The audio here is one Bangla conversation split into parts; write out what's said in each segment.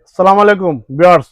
আসসালামু আলাইকুম ভিউয়ার্স,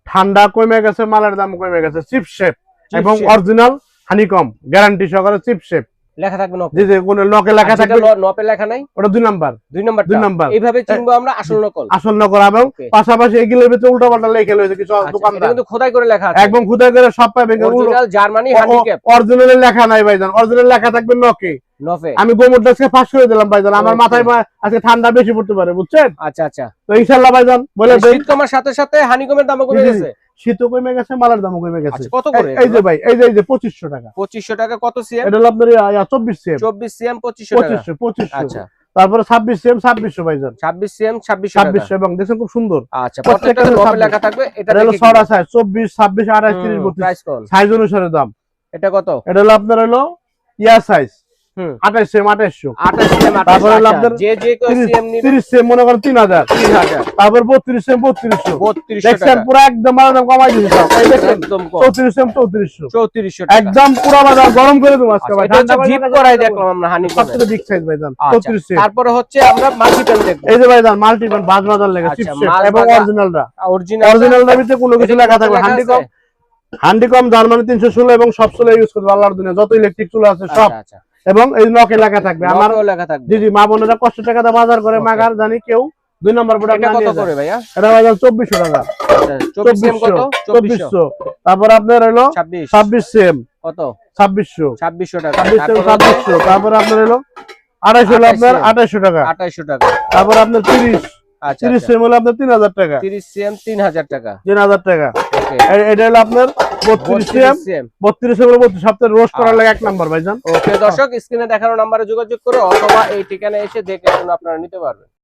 ঠান্ডা কমে গেছে, মালের দাম কমে গেছে। চিপ শেপ এবং অরিজিনাল হানিকম গ্যারান্টি সহকারে চিপ শেপ লেখা থাকবে নক। জি জি, কোন লকে লেখা থাকবে, নপে লেখা নাই, ওটা 2 নাম্বার। 2 নাম্বার এইভাবে চিনবো আমরা আসল নকল। আসল নকল এবং পাশাপাশি এগুলোর ভিতরে উল্টাপাল্টা লেখা রয়েছে কিছু দোকানদার, কিন্তু খোদাই করে লেখা আছে, একদম খোদাই করে সব পাবেন। অরিজিনাল জার্মানি হ্যান্ডিক্যাপ, অরিজিনাল লেখা নাই ভাইজান, অরিজিনাল লেখা থাকবে নকে। নফে আমি গোমরদাসকে পাস করে দিলাম ভাইজান, আমার মাথায় আজকে ঠান্ডা বেশি পড়তে পারে, বুঝছেন? আচ্ছা আচ্ছা, তো ইনশাআল্লাহ ভাইজান বলে দেন, শীত কমার সাথে সাথে হানিকমের দামও কমে গেছে, শীতও কমে গেছে, মালের দামও কমে গেছে। কত করে? এই যে ভাই, এই যে 2500 টাকা। 2500 টাকা কত সিএম? এটা হলো আপনার 24 সিএম। 24 সিএম 2500 টাকা। 2500। আচ্ছা, তারপরে 26 সিএম 2600 ভাইজান। 26 সিএম 2600 টাকা। 2600 এবং দেখেন খুব সুন্দর। আচ্ছা, প্রত্যেকটা নপে লেখা থাকবে। এটা হলো 6 সাইজ 24 26 28 30 32 প্রাইস কোন সাইজ অনুসারে দাম। এটা কত? এটা হলো আপনার হলো ইয়া সাইজ 28 সিএম 2800। 28 সিএম 2800। তারপরে হলো আপনার যে সিএম নিবে 30 সিএম মনে করেন 3000। 3000। তারপর 32 সিএম 3200। 3200 দেখছেন টাকা পুরো একদম মালের দাম কমাই দিয়েছে সব। এই দেখেন একদম কম। 34 সিএম 3400। 3400 টাকা একদম পুরো বাজার গরম করে দেব আজকে ভাই। এটা হচ্ছে জিপ করাই দেখলাম আমরা হানিকম। সবচেয়ে বিগ সাইজ ভাইজান 34 সিএম। তারপরে হচ্ছে আমরা মাল্টিপেন দেখব। এই যে ভাইজান মাল্টিপেন বাজ বাজার লেখা চিপসেট এবং অরিজিনালটা। অরিজিনালটার ভিতরে কোনো কিছু লেখা থাকবে হান্ডিকম, হান্ডিকম জার্মানি 316 এবং সব চুলা ইউজ করবে আল্লাহর দুনিয়া, যত ইলেকট্রিক চুলা আছে সব। আচ্ছা, এবং এই নকে লেখা থাকবে। আমার লেখা থাকবে। জি জি, মা বোনেরা কষ্ট টাকা দিয়ে বাজার করে মাগার জানি কেউ 2 নাম্বার প্রোডাক্ট এটা না কত নিয়ে করে ভাইয়া? এটা ভাইজান 2400 টাকা। 24 সিএম কত? 2400। তারপর আপনার হলো 26 সিএম কত? 2600। 2600 টাকা। 2600। তারপর আপনার হলো 280 হলো আপনার 2800 টাকা। 2800 টাকা। তারপর আপনার 30। আচ্ছা, 30 সিএম হলো আপনার 3000 টাকা। 30 সিএম 3000 টাকা। 3000 টাকা। ওকে, এটা হলো আপনার 32 সিএম। 32 এর 32 সপ্তাহে রোস্ট করার লাগে 1 নাম্বার ভাইজান। ওকে দর্শক, স্ক্রিনে দেখানো নম্বরে যোগাযোগ করে অথবা এই ঠিকানায় এসে দেখে শুনে আপনারা নিতে পারবেন।